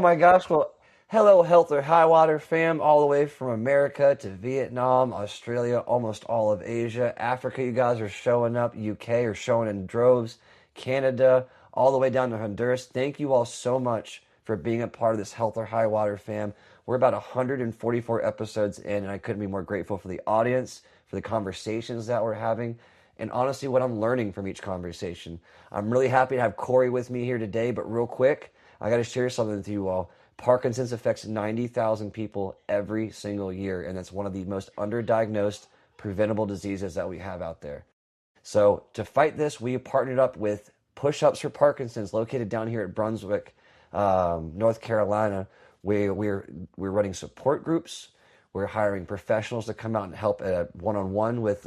Oh my gosh. Well, hello, Health or High Water fam, all the way from America to Vietnam, Australia, almost all of Asia. Africa, you guys are showing up. UK are showing in droves. Canada, all the way down to Honduras. Thank you all so much for being a part of this Health or High Water fam. We're about 144 episodes in, and I couldn't be more grateful for the audience, for the conversations that we're having, and honestly, what I'm learning from each conversation. I'm really happy to have Kori with me here today, but real quick, I got to share something with you all. Parkinson's affects 90,000 people every single year, and it's one of the most underdiagnosed preventable diseases that we have out there. So, to fight this, we have partnered up with Push Ups for Parkinson's, located down here at Brunswick, North Carolina. We're running support groups. We're hiring professionals to come out and help one-on-one with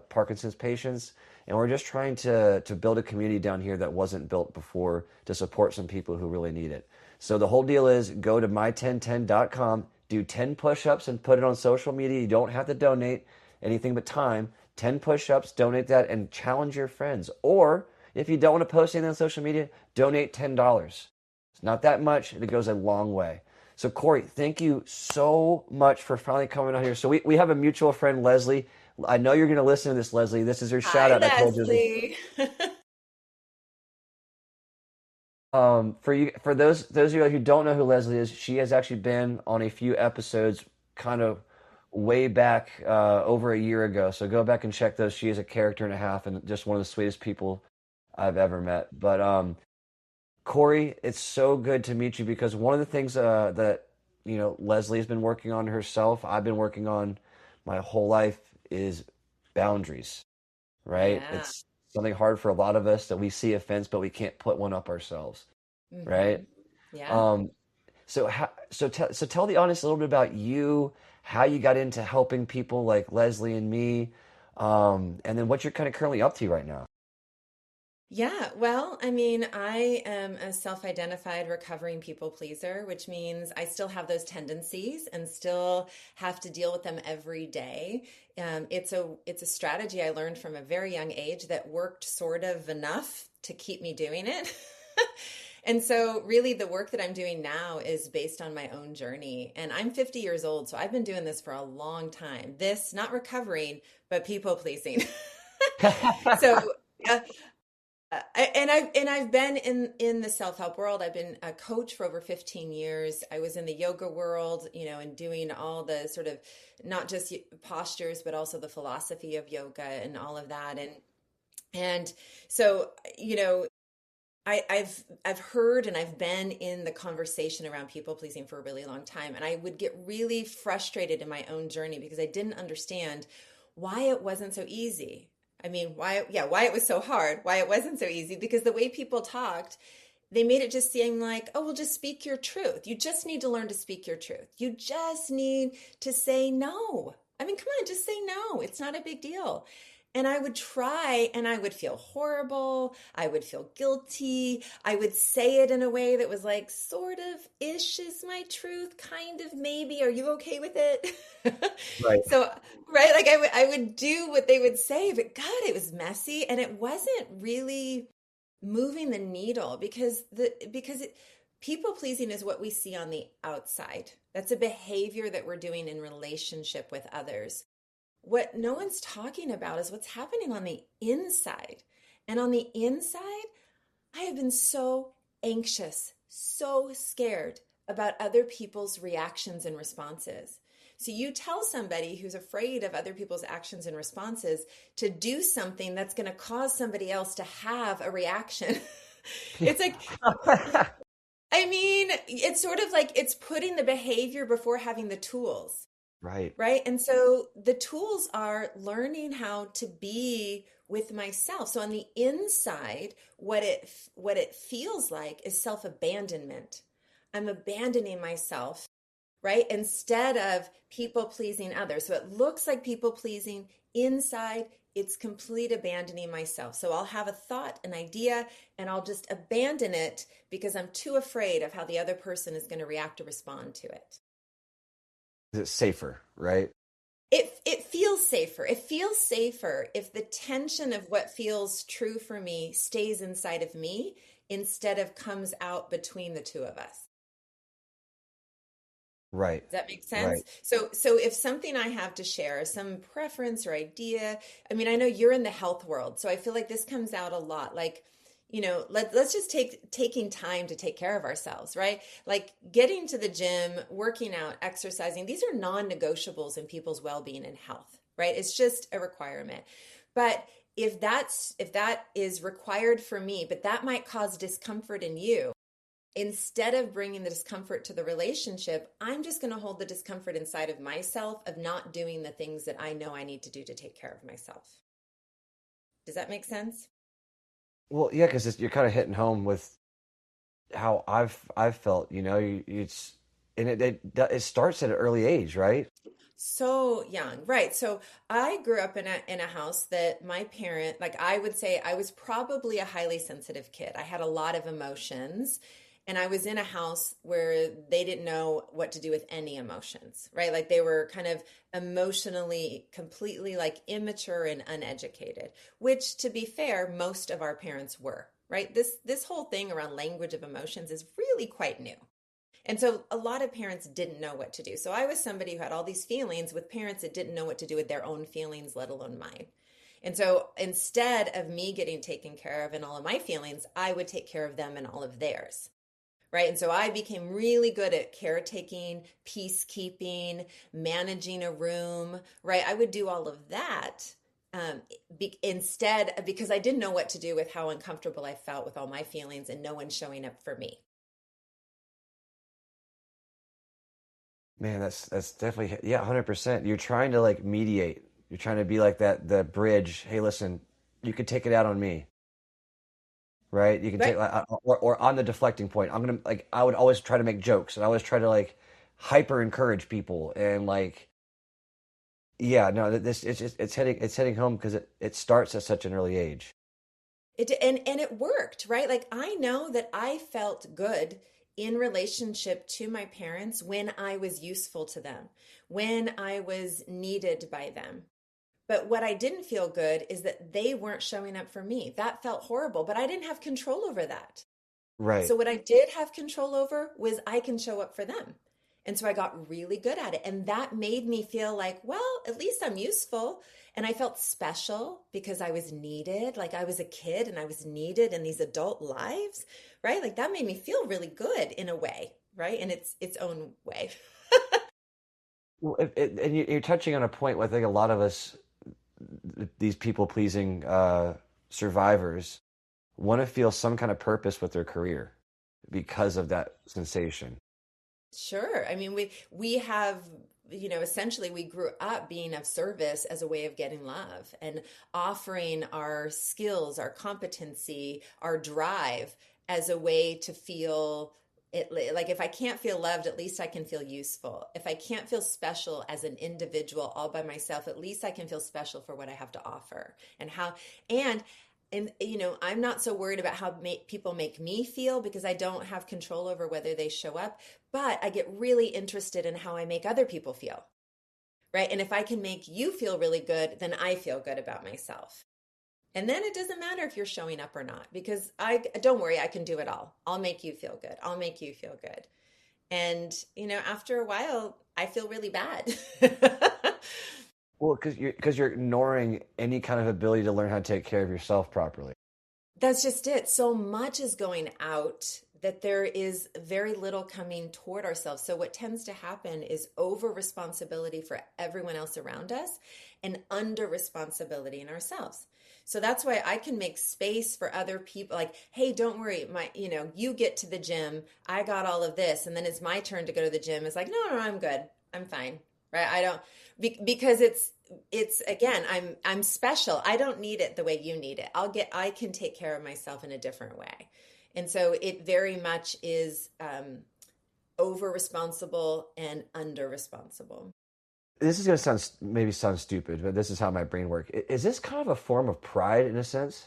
Parkinson's patients. And we're just trying to build a community down here that wasn't built before to support some people who really need it. So the whole deal is go to my1010.com, do 10 push-ups and put it on social media. You don't have to donate anything but time. 10 push-ups, donate that, and challenge your friends. Or if you don't want to post anything on social media, donate $10. It's not that much, and it goes a long way. So Kori, thank you so much for finally coming on here. So we have a mutual friend, Leslie. I know you're going to listen to this, Leslie. This is her shout Hi, out. I told you. Leslie. For those of you who don't know who Leslie is, she has actually been on a few episodes, kind of way back over a year ago. So go back and check those. She is a character and a half, and just one of the sweetest people I've ever met. But Kori, it's so good to meet you because one of the things that Leslie's been working on herself, I've been working on my whole life is boundaries, right? Yeah. It's something hard for a lot of us that we see a fence, but we can't put one up ourselves, right? Yeah. Um, so tell the audience a little bit about you, how you got into helping people like Leslie and me, and then what you're kind of currently up to right now. Yeah. Well, I mean, I am a self-identified recovering people pleaser, which means I still have those tendencies and still have to deal with them every day. It's a strategy I learned from a very young age that worked sort of enough to keep me doing it. And so, really, the work that I'm doing now is based on my own journey. And I'm 50 years old, so I've been doing this for a long time. This, not recovering, but people pleasing. So, yeah, and I've been in the self-help world. I've been a coach for over 15 years. I was in the yoga world, and doing all the sort of not just postures, but also the philosophy of yoga and all of that. And so, I've heard and I've been in the conversation around people pleasing for a really long time, and I would get really frustrated in my own journey because I didn't understand why it wasn't so easy. I mean, why it was so hard, why it wasn't so easy, because the way people talked, they made it just seem like, oh, well, just speak your truth. You just need to learn to speak your truth. You just need to say no. I mean, come on, just say no. It's not a big deal. And I would try and I would feel horrible. I would feel guilty. I would say it in a way that was like, sort of ish is my truth, kind of, maybe. Are you okay with it? Right. So, right, like I would do what they would say, but God, it was messy and it wasn't really moving the needle because people pleasing is what we see on the outside. That's a behavior that we're doing in relationship with others. What no one's talking about is what's happening on the inside. And on the inside, I have been so anxious, so scared about other people's reactions and responses. So you tell somebody who's afraid of other people's actions and responses to do something that's going to cause somebody else to have a reaction. It's like, I mean, it's sort of like it's putting the behavior before having the tools. Right. Right. And so the tools are learning how to be with myself. So on the inside, what it feels like is self-abandonment. I'm abandoning myself, right? Instead of people pleasing others. So it looks like people pleasing inside, it's complete abandoning myself. So I'll have a thought, an idea, and I'll just abandon it because I'm too afraid of how the other person is going to react or respond to it. It's safer, right? It feels safer. It feels safer if the tension of what feels true for me stays inside of me instead of comes out between the two of us. Right. Does that make sense? Right. So if something I have to share, some preference or idea, I mean, I know you're in the health world, so I feel like this comes out a lot. Like, let's just taking time to take care of ourselves, right? Like getting to the gym, working out, exercising. These are non-negotiables in people's well-being and health, right? It's just a requirement. But if that is required for me, but that might cause discomfort in you, instead of bringing the discomfort to the relationship, I'm just going to hold the discomfort inside of myself of not doing the things that I know I need to do to take care of myself. Does that make sense? Well, yeah, because you're kind of hitting home with how I've felt. It's and it starts at an early age, right? So young, right? So I grew up in a house that my parent, like I would say, I was probably a highly sensitive kid. I had a lot of emotions, and I was in a house where they didn't know what to do with any emotions, right? Like they were kind of emotionally completely like immature and uneducated, which to be fair, most of our parents were, right? This whole thing around language of emotions is really quite new. And so a lot of parents didn't know what to do. So I was somebody who had all these feelings with parents that didn't know what to do with their own feelings, let alone mine. And so instead of me getting taken care of in all of my feelings, I would take care of them and all of theirs. Right. And so I became really good at caretaking, peacekeeping, managing a room. Right. I would do all of that instead because I didn't know what to do with how uncomfortable I felt with all my feelings and no one showing up for me. Man, that's definitely, yeah, 100%. You're trying to like mediate. You're trying to be like that the bridge. Hey, listen, you can take it out on me, right? You can take Right. like, or on the deflecting point. I'm gonna like I would always try to make jokes and I always try to like hyper encourage people and like yeah, no, this it's hitting home because it starts at such an early age. And it worked, right? Like I know that I felt good in relationship to my parents when I was useful to them, when I was needed by them. But what I didn't feel good is that they weren't showing up for me. That felt horrible, but I didn't have control over that. Right. So what I did have control over was I can show up for them. And so I got really good at it. And that made me feel like, well, at least I'm useful. And I felt special because I was needed. Like I was a kid and I was needed in these adult lives, right? Like that made me feel really good in a way, right? In its own way. Well, and you're touching on a point where I think a lot of us, these people pleasing survivors, want to feel some kind of purpose with their career because of that sensation. Sure. I mean, we have, essentially we grew up being of service as a way of getting love and offering our skills, our competency, our drive as a way to feel it. Like if I can't feel loved, at least I can feel useful. If I can't feel special as an individual all by myself, at least I can feel special for what I have to offer and how and I'm not so worried about how people make me feel because I don't have control over whether they show up, but I get really interested in how I make other people feel, right? And if I can make you feel really good, then I feel good about myself. And then it doesn't matter if you're showing up or not because I don't worry, I can do it all. I'll make you feel good. I'll make you feel good. And, after a while, I feel really bad. Well, because you're ignoring any kind of ability to learn how to take care of yourself properly. That's just it. So much is going out that there is very little coming toward ourselves. So what tends to happen is over responsibility for everyone else around us and under responsibility in ourselves. So that's why I can make space for other people like, hey, don't worry, you get to the gym. I got all of this. And then it's my turn to go to the gym. It's like, no, I'm good. I'm fine. Right. I don't because it's again, I'm special. I don't need it the way you need it. I can take care of myself in a different way. And so it very much is over responsible and under responsible. This is going to maybe sound stupid, but this is how my brain works. Is this kind of a form of pride in a sense?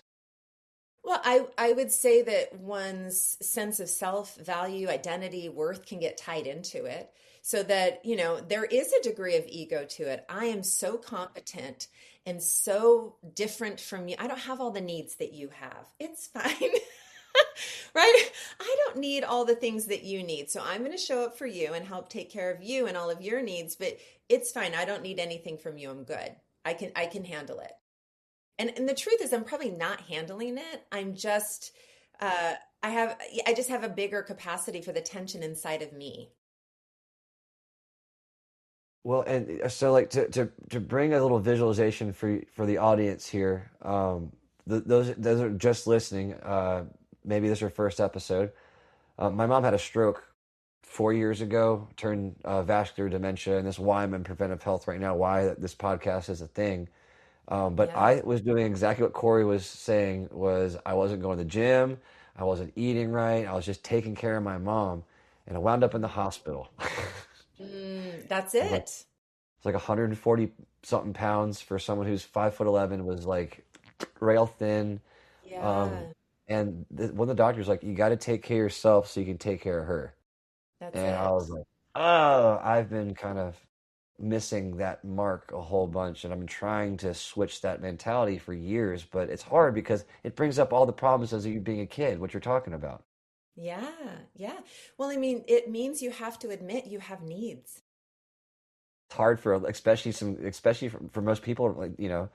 Well, I would say that one's sense of self, value, identity, worth can get tied into it. So that, there is a degree of ego to it. I am so competent and so different from you. I don't have all the needs that you have. It's fine. Right? I don't need all the things that you need. So I'm going to show up for you and help take care of you and all of your needs, but it's fine. I don't need anything from you. I'm good. I can handle it. And the truth is I'm probably not handling it. I'm just I just have a bigger capacity for the tension inside of me. Well, and so like to bring a little visualization for the audience here, those are just listening. Maybe this is your first episode. My mom had a stroke 4 years ago, turned vascular dementia, and this is why I'm in preventive health right now. Why this podcast is a thing. But Yeah. I was doing exactly what Kori was saying. Was I wasn't going to the gym, I wasn't eating right, I was just taking care of my mom, and I wound up in the hospital. That's I was like, it. it's like 140 something pounds for someone who's 5'11", was like rail thin. Um, Yeah, and one of the doctors like, you got to take care of yourself so you can take care of her. that's And I was it. like, oh, I've been kind of missing that mark a whole bunch, and I've been trying to switch that mentality for years, but it's hard because it brings up all the problems as you being a kid, what you're talking about. Yeah, yeah. Well, I mean, it means you have to admit you have needs. It's hard for especially for most people, like, Yeah,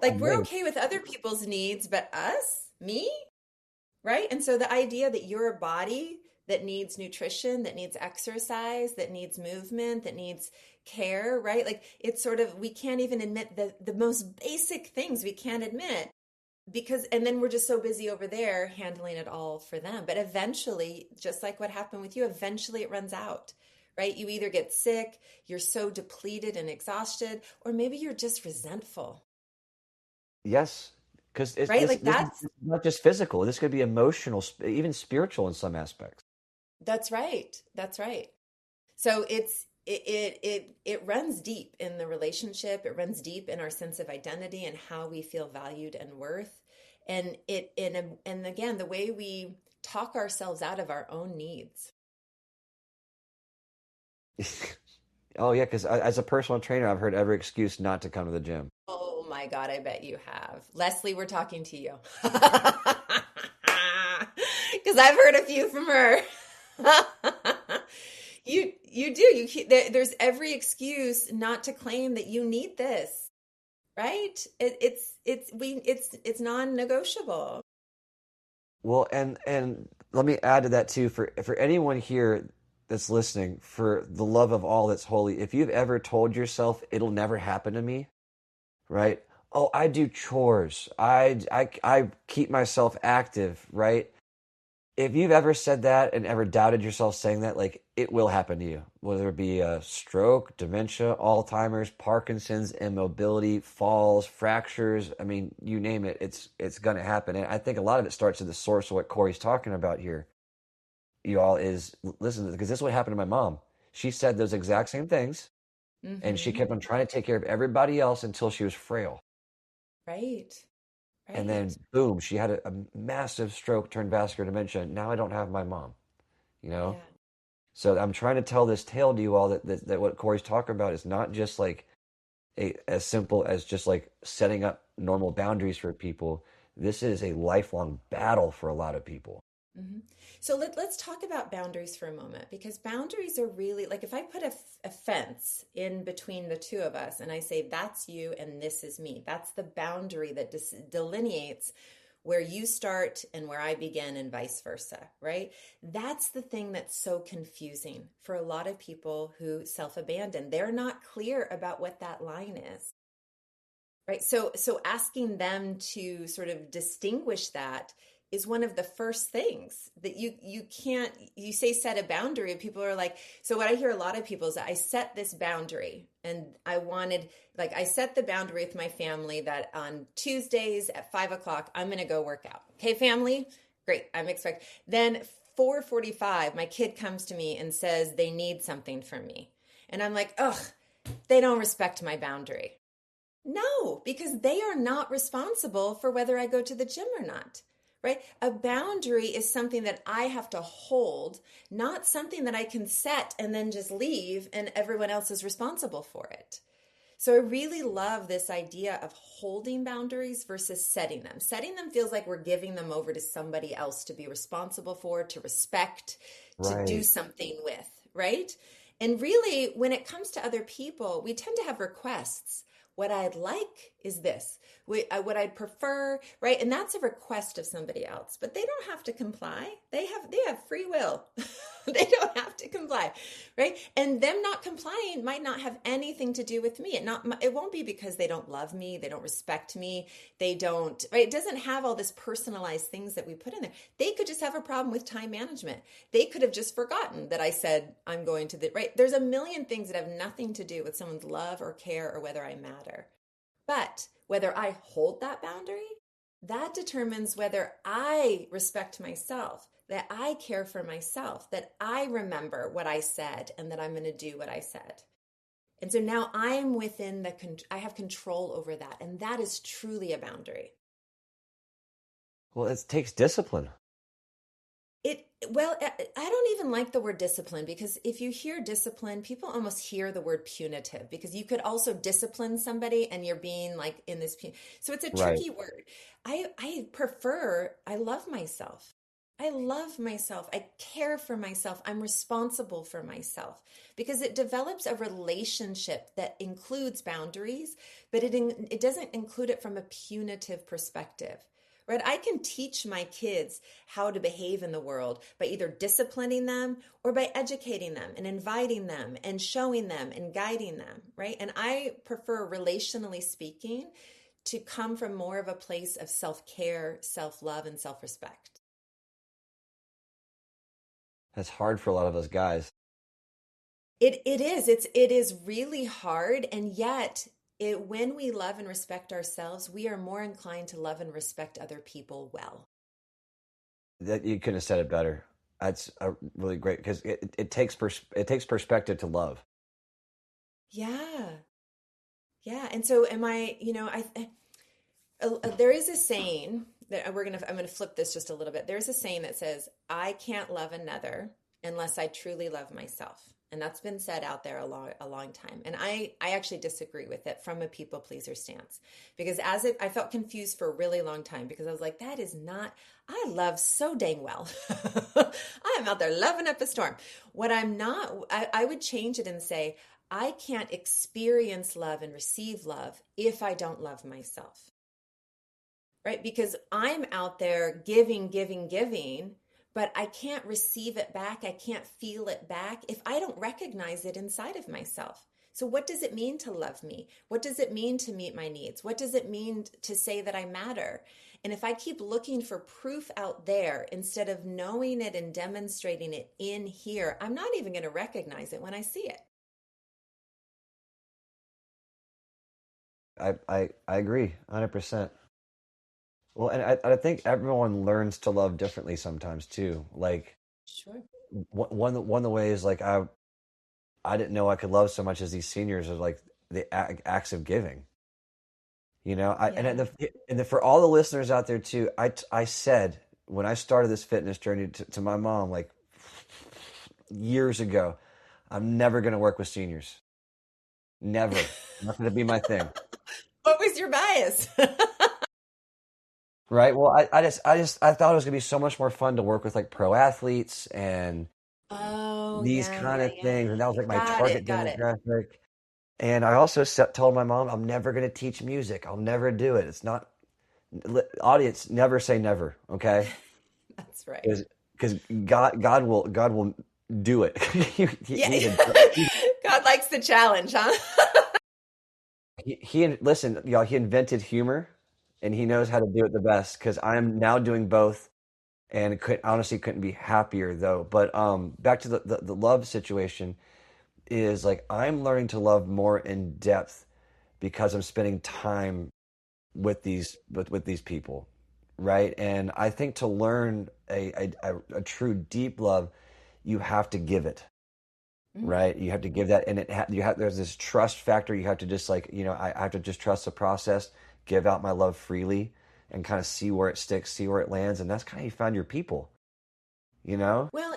like we're admitting, okay with other people's needs, but us, me, right? And so the idea that you're a body that needs nutrition, that needs exercise, that needs movement, that needs care, right? Like it's sort of we can't even admit the most basic things we can't admit because and then we're just so busy over there handling it all for them. But eventually, just like what happened with you, eventually it runs out. Right? You either get sick, you're so depleted and exhausted, or maybe you're just resentful, yes, because right? this Like this is not just physical. This could be emotional, even spiritual in some aspects. that's right. That's right. So it runs deep in the relationship. It runs deep in our sense of identity and how we feel valued and worth. And again, the way we talk ourselves out of our own needs. Oh yeah, because as a personal trainer, I've heard every excuse not to come to the gym. Oh my God, I bet you have. Leslie, we're talking to you. Because I've heard a few from her. You do. There's every excuse not to claim that you need this, right? It's non-negotiable. Well, and let me add to that too, for anyone here that's listening, for the love of all that's holy, if you've ever told yourself it'll never happen to me, right? Oh, I do chores. I keep myself active, right? If you've ever said that and ever doubted yourself saying that, like it will happen to you, whether it be a stroke, dementia, Alzheimer's, Parkinson's, immobility, falls, fractures. I mean, you name it, it's gonna happen. And I think a lot of it starts at the source of what Kori's talking about here, you all, is listen, because this is what happened to my mom. She said those exact same things, and she Hmm. kept on trying to take care of everybody else until she was frail. Right. And then Right. boom, she had a massive stroke turned vascular dementia. Now I don't have my mom, you know? Yeah. So I'm trying to tell this tale to you all that what Kori's talking about is not just like as simple as just like setting up normal boundaries for people. This is a lifelong battle for a lot of people. Hmm. So let's talk about boundaries for a moment because boundaries are really like if I put a fence in between the two of us and I say that's you and this is me, that's the boundary that delineates where you start and where I begin and vice versa, right? That's the thing that's so confusing for a lot of people who self-abandon. They're not clear about what that line is. Right. So asking them to sort of distinguish that is one of the first things that you can't you say set a boundary and people are like, so what I hear a lot of people is that I set this boundary and I wanted like I set the boundary with my family that on Tuesdays at 5 o'clock I'm gonna go work out. Okay, family? Great. I'm expect then 4:45, my kid comes to me and says they need something from me. And I'm like, ugh, they don't respect my boundary. No, because they are not responsible for whether I go to the gym or not, right? A boundary is something that I have to hold, not something that I can set and then just leave and everyone else is responsible for it. So I really love this idea of holding boundaries versus setting them. Setting them feels like we're giving them over to somebody else to be responsible for, to respect, to do Right. something with, right? And really, when it comes to other people, we tend to have requests. What I'd like is this. What I'd prefer, right? And that's a request of somebody else, but they don't have to comply. They have free will. They don't have to comply, right? And them not complying might not have anything to do with me. It won't be because they don't love me, they don't respect me, they don't, right? It doesn't have all this personalized things that we put in there. They could just have a problem with time management. They could have just forgotten that I said I'm going to the right. There's a million things that have nothing to do with someone's love or care or whether I matter. But whether I hold that boundary, that determines whether I respect myself, that I care for myself, that I remember what I said and that I'm going to do what I said. And so now I'm I have control over that. And that is truly a boundary. Well, it takes discipline. Well, I don't even like the word discipline because if you hear discipline, people almost hear the word punitive because you could also discipline somebody and you're being like in this. So it's a Right. tricky word. I love myself. I love myself. I care for myself. I'm responsible for myself because it develops a relationship that includes boundaries, but it doesn't include it from a punitive perspective. Right? I can teach my kids how to behave in the world by either disciplining them or by educating them and inviting them and showing them and guiding them, right? And I prefer, relationally speaking, to come from more of a place of self-care, self-love, and self-respect. That's hard for a lot of us guys. It is really hard, and yet when we love and respect ourselves, we are more inclined to love and respect other people well. That you couldn't have said it better. That's a really great because it takes perspective to love. Yeah. Yeah. And so there is a saying that I'm gonna flip this just a little bit. There's a saying that says, I can't love another unless I truly love myself. And that's been said out there a long time. And I actually disagree with it from a people pleaser stance because I felt confused for a really long time because I was like, that is not, I love so dang well. I am out there loving up a storm. What I'm not, I would change it and say, I can't experience love and receive love if I don't love myself, right? Because I'm out there giving, giving, giving, but I can't receive it back. I can't feel it back if I don't recognize it inside of myself. So, what does it mean to love me? What does it mean to meet my needs? What does it mean to say that I matter? And if I keep looking for proof out there instead of knowing it and demonstrating it in here, I'm not even going to recognize it when I see it. I agree 100%. Well, and I think everyone learns to love differently sometimes too. Like Sure. one of the ways like I didn't know I could love so much as these seniors are like the acts of giving. You know, Yeah. for all the listeners out there too, I said when I started this fitness journey to my mom like years ago, I'm never going to work with seniors. Never. Not going to be my thing. What was your bias? Right. Well, I thought it was gonna be so much more fun to work with like pro athletes and Oh, these yeah, kind yeah, of yeah. things, and that was like my Got target it, got it. demographic. And I also told my mom I'm never gonna teach music. I'll never do it. It's not audience. Never say never. Okay. That's right. Because God will do it. Yeah. He's a God likes the challenge, huh? listen, y'all. He invented humor, and he knows how to do it the best. Because I'm now doing both and honestly couldn't be happier though. But back to the love situation is like I'm learning to love more in depth because I'm spending time with these people, right? And I think to learn a true deep love, you have to give it, Mm, right? You have to give that, and you have there's this trust factor. You have to just like I have to just trust the process, give out my love freely, and kind of see where it sticks, see where it lands, and that's kind of how you find your people. you know? Well,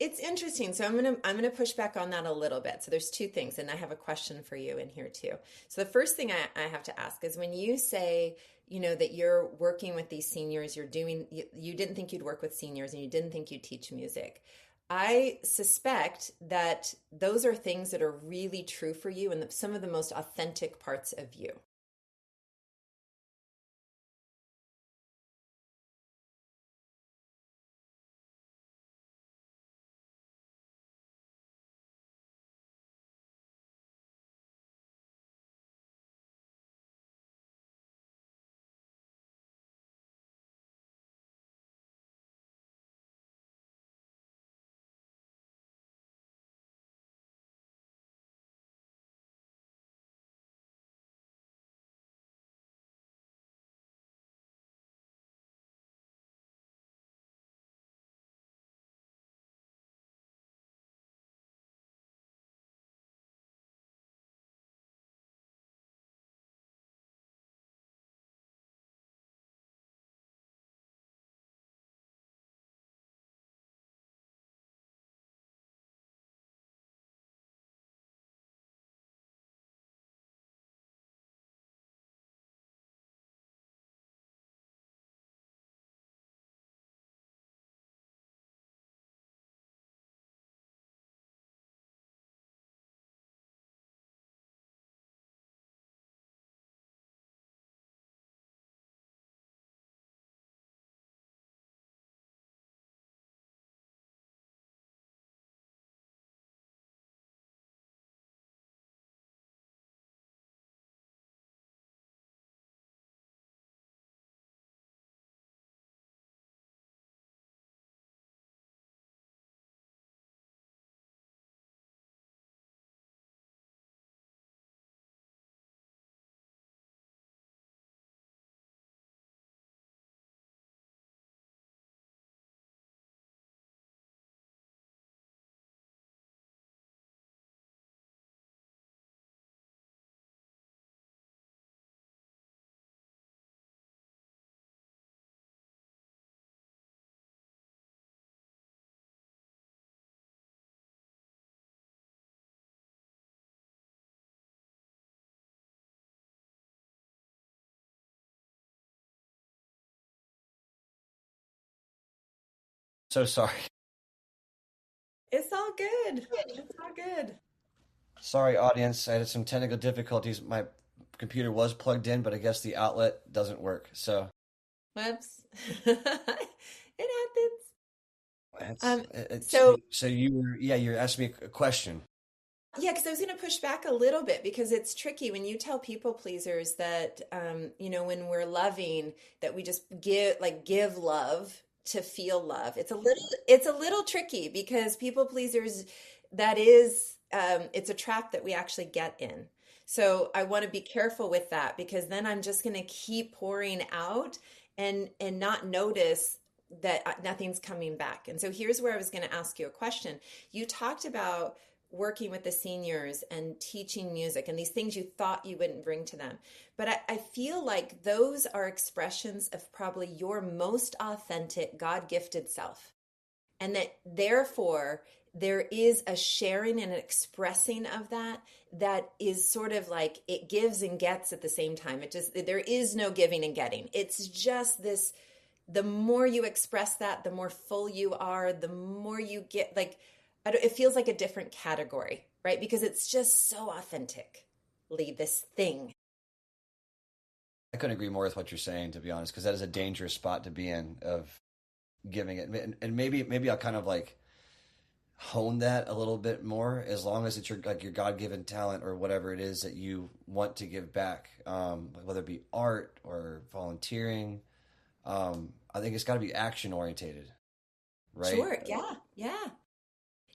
it's interesting. So I'm gonna push back on that a little bit. So there's two things, and I have a question for you in here too. So the first thing I have to ask is when you say, that you're working with these seniors, you didn't think you'd work with seniors and you didn't think you'd teach music. I suspect that those are things that are really true for you and some of the most authentic parts of you. So sorry. It's all good. It's all good. Sorry, audience. I had some technical difficulties. My computer was plugged in, but I guess the outlet doesn't work. So Whoops. It happens. it's, Um, so, so so you were, yeah, you're asking me a question. yeah, because I was going to push back a little bit because it's tricky when you tell people pleasers that, when we're loving, that we just give love to feel love. It's a little tricky because people pleasers, it's a trap that we actually get in. So I want to be careful with that because then I'm just going to keep pouring out and not notice that nothing's coming back. And so here's where I was going to ask you a question. You talked about working with the seniors and teaching music and these things you thought you wouldn't bring to them. But I feel like those are expressions of probably your most authentic, God gifted self. And that therefore, there is a sharing and an expressing of that is sort of like it gives and gets at the same time. There is no giving and getting. It's just this, the more you express that, the more full you are, the more you get like, it feels like a different category, right? Because it's just so authentically this thing. I couldn't agree more with what you're saying, to be honest, because that is a dangerous spot to be in of giving it. And maybe I'll kind of like hone that a little bit more as long as it's your God-given talent or whatever it is that you want to give back, whether it be art or volunteering. I think it's got to be action orientated, right? Sure. Yeah. Yeah.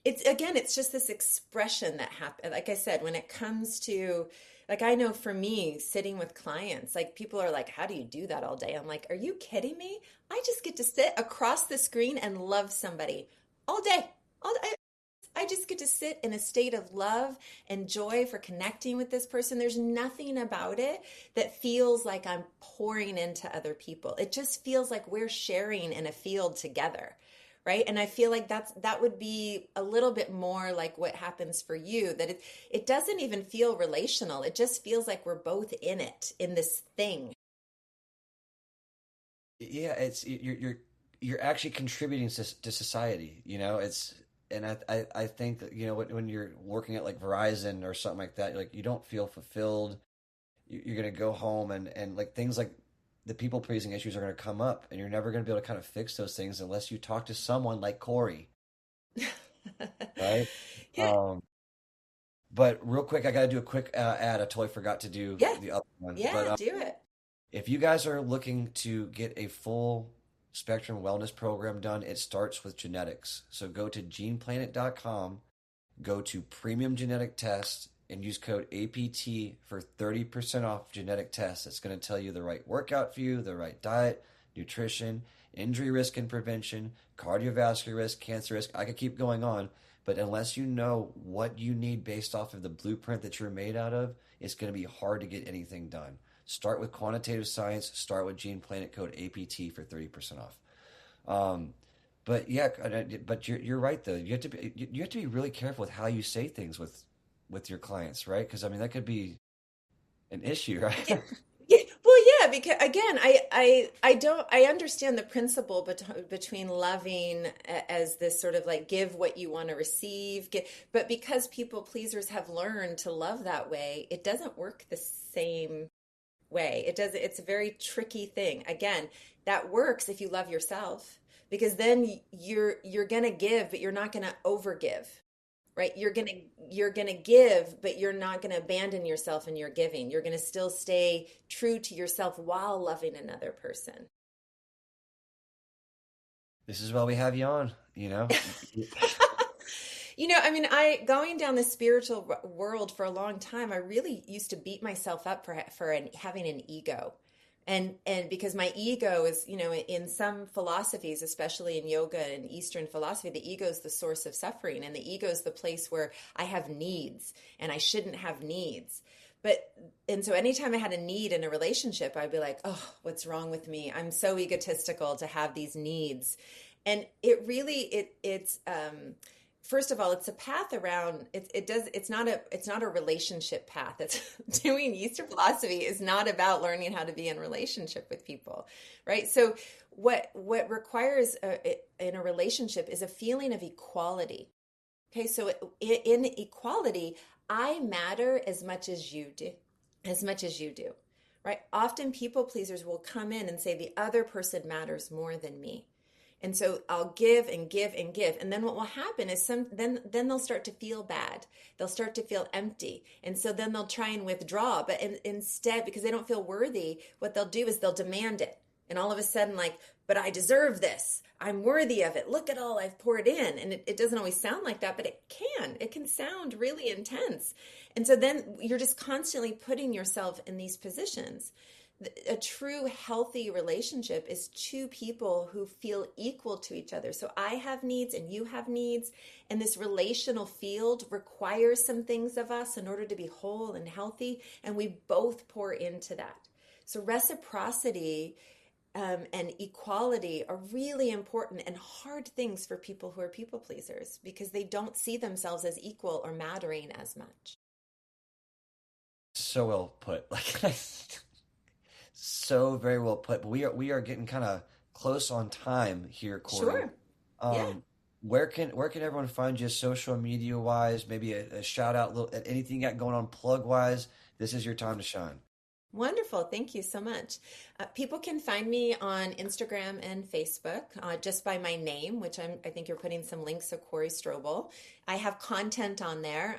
It's just this expression that happens. Like I said, when it comes to, like, I know for me, sitting with clients, like people are like, how do you do that all day? I'm like, are you kidding me? I just get to sit across the screen and love somebody all day. All day. I just get to sit in a state of love and joy for connecting with this person. There's nothing about it that feels like I'm pouring into other people. It just feels like we're sharing in a field together, right? And I feel like that would be a little bit more like what happens for you, that it doesn't even feel relational. It just feels like we're both in it, in this thing. Yeah, it's you're actually contributing to society, it's and I think that when you're working at like Verizon or something like that, like you don't feel fulfilled. You're gonna go home and like things like the people pleasing issues are gonna come up, and you're never gonna be able to kind of fix those things unless you talk to someone like Kori, right? Yeah, Um, but real quick, I gotta do a quick ad. I totally forgot to do yeah, the other one, but yeah, do it. if you guys are looking to get a full spectrum wellness program done, it starts with genetics. So go to geneplanet.com, go to premium genetic test, and use code APT for 30% off genetic tests. It's going to tell you the right workout for you, the right diet, nutrition, injury risk and prevention, cardiovascular risk, cancer risk. I could keep going on, but unless you know what you need based off of the blueprint that you're made out of, it's going to be hard to get anything done. Start with quantitative science. Start with Gene Planet code APT for 30% off. Um, but yeah, but you're right though. You have to be really careful with how you say things with your clients, right? Because I mean that could be an issue, Yeah, right? yeah. Well, yeah, because again, I don't I understand the principle between loving as this sort of like give what you want to receive, but because people pleasers have learned to love that way, it doesn't work the same way. It's a very tricky thing. Again, that works if you love yourself because then you're going to give, but you're not going to overgive. Right? You're going to give, but you're not going to abandon yourself in your giving. You're going to still stay true to yourself while loving another person. This is why we have you on, I mean, I going down the spiritual world for a long time, I really used to beat myself up for having an ego. And because my ego is, in some philosophies, especially in yoga and Eastern philosophy, the ego is the source of suffering, and the ego is the place where I have needs and I shouldn't have needs. But and so anytime I had a need in a relationship, I'd be like, "Oh, what's wrong with me? I'm so egotistical to have these needs." And it really it's first of all, it's a path around it's not a relationship path. It's doing Eastern philosophy is not about learning how to be in relationship with people, right? So what requires in a relationship is a feeling of equality. Okay, so in equality, I matter as much as you do, as much as you do, right? Often people pleasers will come in and say the other person matters more than me. And so I'll give and give and give. And then what will happen is then they'll start to feel bad. They'll start to feel empty. And so then they'll try and withdraw. But instead, because they don't feel worthy, what they'll do is they'll demand it. And all of a sudden, like, but I deserve this. I'm worthy of it. Look at all I've poured in. And it doesn't always sound like that, but it can. It can sound really intense. And so then you're just constantly putting yourself in these positions. A true healthy relationship is two people who feel equal to each other. So I have needs and you have needs, and this relational field requires some things of us in order to be whole and healthy, and we both pour into that. So reciprocity and equality are really important and hard things for people who are people pleasers because they don't see themselves as equal or mattering as much. So well put. Like so very well put. But we are getting kind of close on time here, Kori. Sure. Yeah. Um, where can everyone find you social media wise? Maybe a shout out, little anything you got going on plug wise. This is your time to shine. Wonderful. Thank you so much. People can find me on Instagram and Facebook just by my name, which I think you're putting some links of Kori Strobel. I have content on there.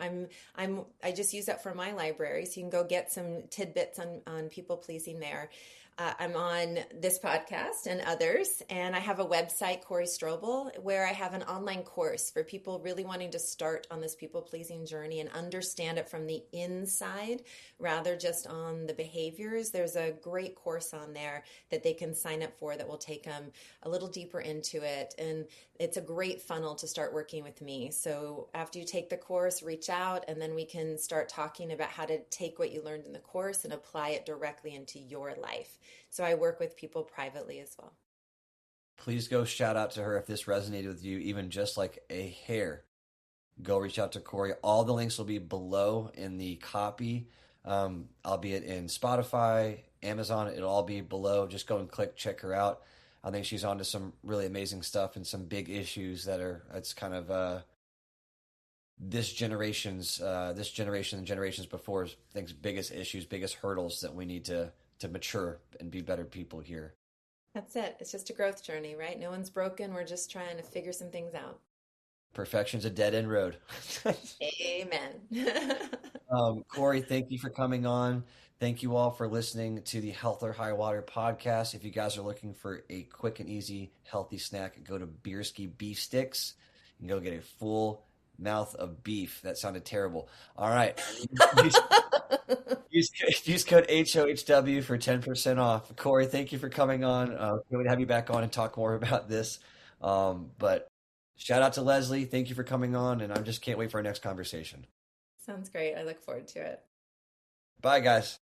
I just use that for my library, so you can go get some tidbits on people pleasing there. I'm on this podcast and others, and I have a website, Kori Strobel, where I have an online course for people really wanting to start on this people pleasing journey and understand it from the inside rather just on the behaviors. There's a great course on there that they can sign up for that will take them a little deeper into it, and it's a great funnel to start working with me. So after you take the course, reach out, and then we can start talking about how to take what you learned in the course and apply it directly into your life. So I work with people privately as well. please go shout out to her if this resonated with you, even just like a hair. Go reach out to Kori. All the links will be below in the copy, albeit in Spotify, Amazon. It'll all be below. Just go and click, check her out. I think she's onto some really amazing stuff and some big issues that are, it's kind of this generation and generations before, I think, biggest issues, biggest hurdles that we need to mature and be better people here. That's it. It's just a growth journey, right? No one's broken. We're just trying to figure some things out. Perfection's a dead end road. Amen. Kori, thank you for coming on. Thank you all for listening to the Health or High Water podcast. If you guys are looking for a quick and easy healthy snack, go to Bierski Beef Sticks and go get a full mouth of beef. That sounded terrible. All right. Use code HOHW for 10% off. Kori, thank you for coming on. Can't wait to have you back on and talk more about this. But shout out to Leslie. Thank you for coming on, and I just can't wait for our next conversation. Sounds great. I look forward to it. Bye, guys.